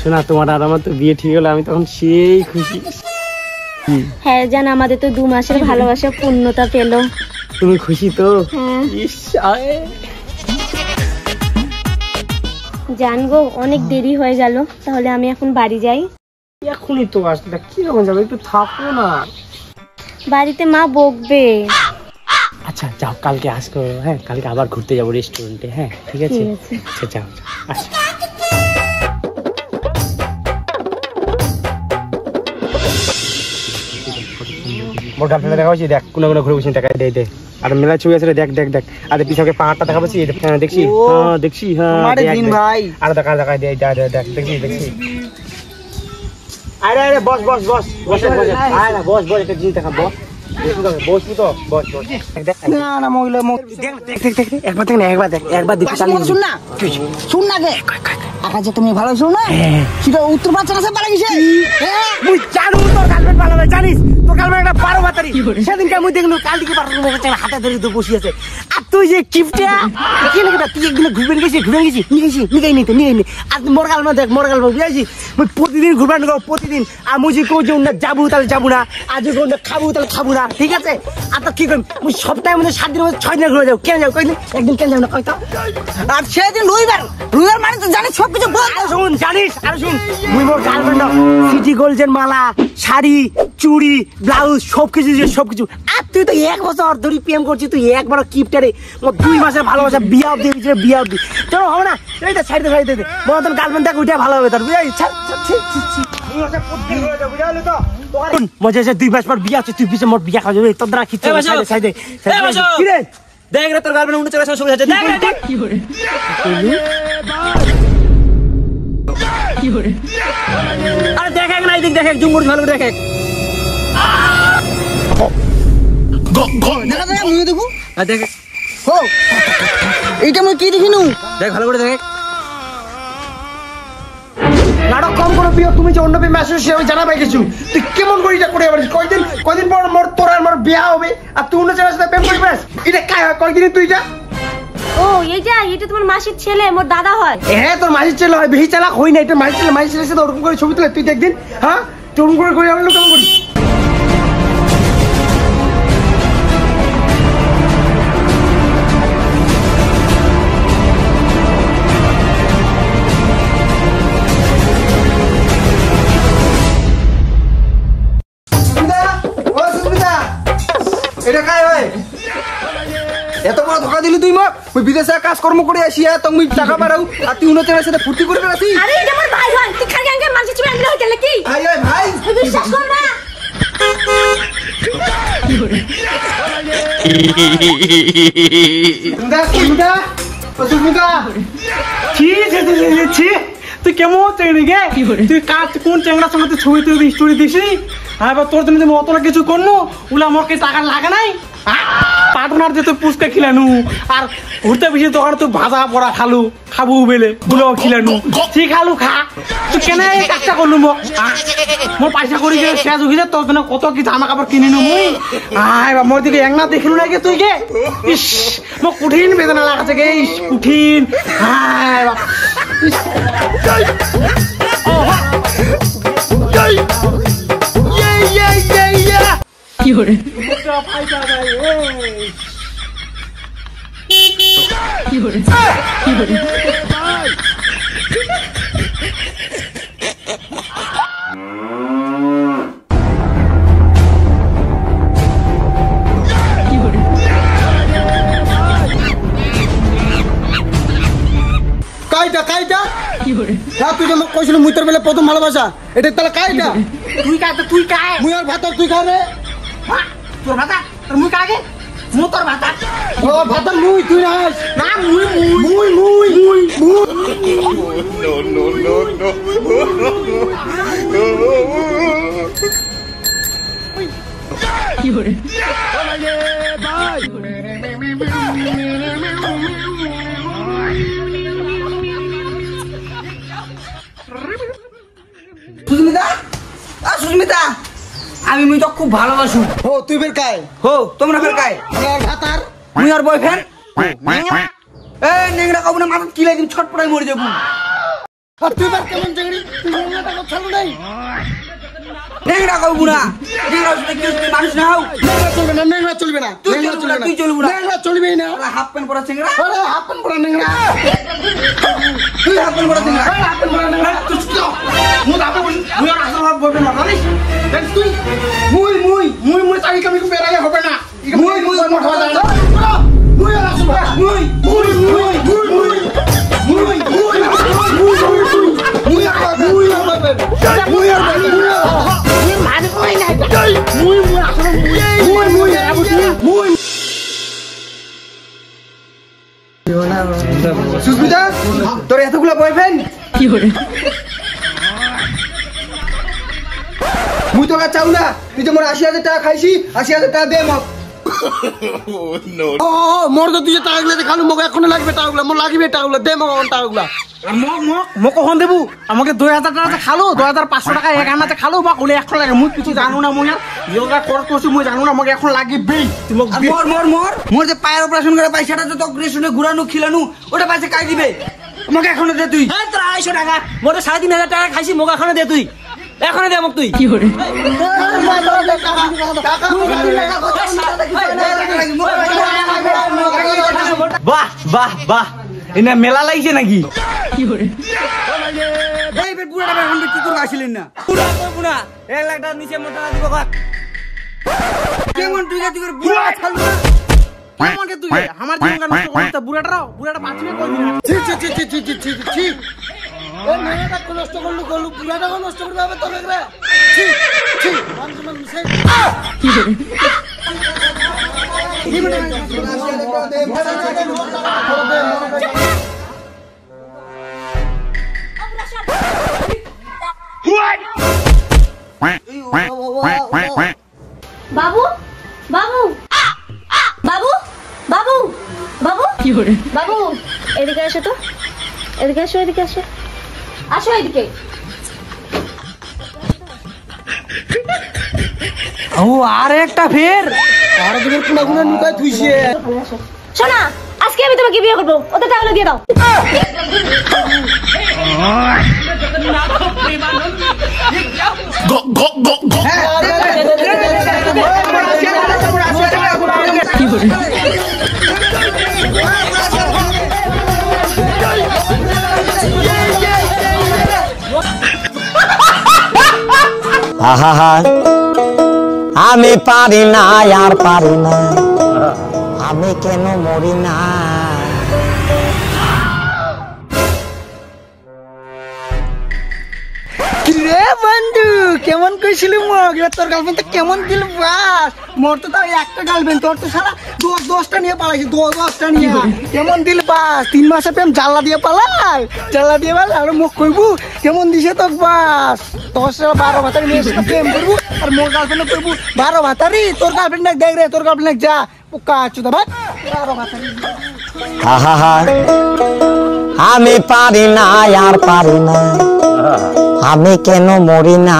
শোনা, তোমার আর আমার তো বিয়ে ঠিক হলো, আমি তখন সেই খুশি। হ্যাঁ জান, আমাদের তো 2 মাসের ভালোবাসা পূর্ণতা পেল। তুমি খুশি তো? জান গো, অনেক দেরি হয়ে গেল, তাহলে আমি এখন বাড়ি যাই। এখনই তো আসলে কিরকম যাবে, একটু থাকো না। বাড়িতে মা বকবে। আচ্ছা যাও, কালকে আসবো। হ্যাঁ, কালকে আবার ঘুরতে যাবো রেস্টুরেন্টে। হ্যাঁ ঠিক আছে, আচ্ছা যাও আচ্ছা। মোর গার্লফ্রেন্ড দেখা হয়েছে, দেখ কোনো কোনো ঘুরে বসে দেখা দে দে। আর মেলা ছবি আছে, দেখ দেখ দেখ। আর পিছনে পাহাড়টা দেখা পাচ্ছি, হ্যাঁ দেখছি, হ্যাঁ দেখছি, হ্যাঁ ভাই। আর দেখা দেখা দে দেখ দেখছি দেখছি। আরে আরে বস বস বস বস বস, আরে বস বস, একটা জিনিস দেখা বস। বসবি তো, বস বস। না না মহিলা দেখ দেখ দেখ দেখ, একবার দেখ না, একবার দেখ চালিয়ে শুন না, শুন না গে আকাশে তুমি ভালো শুন না, সেটা উত্তর পাচ্ছ না, সে পালা গেছে। মুই জানো তোর গার্লফ্রেন্ড ভালো ভাই, জানিস তোর গার্লফ্রেন্ড একটা 12 বাতারি। সেদিনকে মুই দেখলু কাল দিকে 12 হাতে ধরে তো বসে আছে। আর তুই যে কিপটা কি লাগে, তুই একদিন ঘুরবে গেছিস নিগাই নিতে নিগাই নি। আর মোর গার্লফ্রেন্ড দেখ, মোর গার্লফ্রেন্ড বুঝাইছি, মুই প্রতিদিন ঘুরবেন গো, প্রতিদিন। আর মুই যে কই যে না যাবো তাহলে যাবো না, আজ কই না খাবো তাহলে খাবো না, ঠিক আছে? আর তো কি করি, মুই সপ্তাহের মধ্যে 7 দিনের মধ্যে 6 দিন ঘুরে যাবো। কেন যাবো কই একদিন, কেন যাবো না কই তো? আর সেদিন রবিবার মানে তো জানিস সবকিছু বল। শুন জানিস, আর শুন, মুই মোর গার্লফ্রেন্ড সিটি গোল্ডের মালা, শাড়ি, চুড়ি, ব্লাউজ সবকিছু যে সবকিছু। আর তুই তো 1 বছর ধরে প্রেম করছিস, তুই একবার কিপটারে। মোর 2 মাসের ভালোবাসা বিয়া অব্দি দিয়েছিল, বিয়া অব্দি। চলো হবে না, এইটা ছাড়তে ছাড়তে দে। মোর তোর গার্লফ্রেন্ড দেখ, ওইটা ভালো হবে তোর, বুঝাই? মজা আছে, 2 মাস পর বিয়া আছে, তুই পিছে মোর বিয়া খাওয়া যাবে তোর দ্বারা খিচ্ছে ছাইদে। কি রে দেখ রে, তোর গার্লফ্রেন্ড উঠে চলে আসা শুরু হয়েছে, দেখ রে দেখ কি করে কি করে। আরে দেখ এক নাই, দেখ জুম করে ভালো করে দেখ। দেখা দেখা মুই দেখু, আর দেখ ও এইটা মুই কি দেখিনু, দেখ ভালো করে দেখ। নাটক কম করে প্রিয়, তুমি যে অন্য প্রেম আসছো সে আমি জানা পাই কিছু। তুই কেমন করে এটা করে আবার কয়দিন পর মোর তোর আর মোর বিয়া হবে, আর তুই অন্য ছেলের সাথে প্রেম করবি? এটা কাই হয় কয়দিন তুই যা। ও এটা তোমার মাসির ছেলে, মোর দাদা হয়। হ্যাঁ তোর মাসির ছেলে হয়, বেশি চালাক হই না। এটা মাসির ছেলের সাথে ওরকম করে ছবি তুলে তুই দেখদিন। হ্যাঁ তুই ওরকম করে করে আনলো কেমন করিস? এটা কাই হয়? এত বড় ধোকা দিলি তুই মোক। ওই বিদেশে কাজকর্ম করে আসিয়া তুমি টাকা পারাও, আর তুই উন্নতের সাথে ফুর্তি করে বেড়াচ্ছিস। আরে এটা আমার ভাই হয়, তুই খালি আঙ্কে মানছি চুপ আনলে হইতে নাকি? ভাই ওই ভাই বিশ্বাস কর না। তুই কেমন চেংড়ি গে? তুই কাজ কোন চেংড়ার সঙ্গে ছবি তুই স্টোরি দিছি? হ্যাঁ তোর জন্য তুমি অতটা কিছু করনু, ওগুলো আমার কি টাকা লাগে নাই? পার্টনার যে তুই পুচকা খিলানু, আর ঘুরতে বেশি তখন তুই ভাজা পড়া খাবো বেলে গুলো খিলানু, ঠিক আলু খা। তুই কেন এই কাজটা করলু? মোর পয়সা করি যে শেষ হয়ে তোর জন্য কত কি জামা কাপড় কিনিনু মুই। মোর দিকে এক না দেখিলু না গে তুই গে? ইস মোক কঠিন বেদনা লাগাছে গে, ইস কঠিন। কি করে কি করে কি করে কাইটা কাইটা কি করে? হ্যাঁ তুই যেন কইছিল মুই তোর বেলা প্রথম ভালোবাসা, এটা তাহলে কাইটা? তুই কাই মুই আর ভাত তুই খা রে। তোর ভাতা তোর মুই কাগে মু তোর ভাতা। ও ভাতা মুই তুই নাস না, মুই মুই মুই মুই মুই নো নো নো নো কি করে ভাই? সুস্মিতা, সুস্মিতা, আমি মুই তো খুব ভালোবাসু। ও তুই বের কাই? হো তোমরা বের কাই? ভাতার মুই আর বয়ফ্রেন্ড। এই নেংড়া কবনা মাথা কিলাই দিম, ছটপটাই মরে যাবো। আর তুই বার কেমন চেংড়ি তুই ন্যাংরাটা কথা ছাড়ু নাই ন্যাংরা কইবু না ন্যাংরা শুনে কি তুমি মানুষ না হও ন্যাংরা চলবে না তুই চলবি না ন্যাংরা চলবেই না হাফ প্যান্ট পরা চেংড়া আরে হাফ প্যান্ট পরা ন্যাংরা তুই হাফ প্যান্ট পরা চেংড়া হাফ প্যান্ট পরা ন্যাংরা তুই কি মু দাবো মুই আর আসল ভাব বলবে না জানিস দেখ তুই মুই চাই কমি কো বেরাই হবে না মুই মোট হওয়া যায় না মুই আর আসল মুই সুস্মিতা তোর এতগুলো বয়ফ্রেন্ড কি করে মুই তোকে চাও না তুই তো মোর ৮০,০০০ টাকা খাইছি ৮০,০০০ টাকা দে মক মোর তো তুই টাকাগুলো দেখালু মোক এখন লাগবে টাকাগুলো মোর লাগবে টাকাগুলো দে মক টাকাগুলো মোক কখন দেবো আমাকে ২০০০ টাকা খালো ২৫০০ টাকা এক আনাতে খালো বা ওলে এখন লাগে মুই কিছু জানো না মুই যোগা করছি মুই জানো না আমাকে এখন লাগবেই মোর যে পায়ের অপারেশন করে পয়সাটা তো তোকে শুনে ঘুরানো খিলানো ওটা পয়সা কাই দিবে আমাকে এখন দে তুই তোর ২৫০ টাকা মোর ৩৫০০ টাকা খাইছি মোক এখন দে তুই এখন দে মোক তুই কি করে বাহ বাহ বাহ এনে মেলা লাগছে নাকি কি করে এই বে বুড়া টাকা এখন কি করে আসিলেন না বুড়া ১ লাখ টাকা নিচে মোটা দিব কাক কেমন তুই গতি করে বুড়া ছাড়লু না আমাকে তুই আমার জীবন নষ্ট করতে বুড়াটা বাঁচিয়ে কই দিবি ঠিক ও মেয়েটা কোন নষ্ট করলু বুড়াটা নষ্ট করবে হবে তোকে রে ঠিক মানুষ মিশে কি করে বাবু বাবু বাবু বাবু বাবু কি করে বাবু এদিকে আসো তো এদিকে আসো আসো এদিকে ও আর একটা ফের আর দিনের কোনা নুকায় থুইছে শোনা আজকে আমি তোমাকে বিয়ে করবো ওদের টাকাগুলো দিয়ে দাও আহা আমি পারি না আর পারি না আমি কেন মরি না রে বন্ধু কেমন কইছিলি মগ তোর গার্লফ্রেন্ড কেমন দিল বাস মোর তো তাও একটা গার্লফ্রেন্ড তোর তো সারা 10টা নিয়ে পালাইছি 10টা নিয়ে কেমন দিল বাস 3 মাসে প্রেম জাল্লা দিয়ে পালাই আর মোক কইবু কেমন দিছে তোক বাস 12 ভাতারি মেয়ে সাথে প্রেম করবু আর মোর গার্লফ্রেন্ড কইবু 12 ভাতারি তোর গার্লফ্রেন্ড দেখ রে তোর গার্লফ্রেন্ড যা পোকা চুদা ভাই 12 ভাতারি আহা আমি পারি না আর পারি না আমি কেন মরি না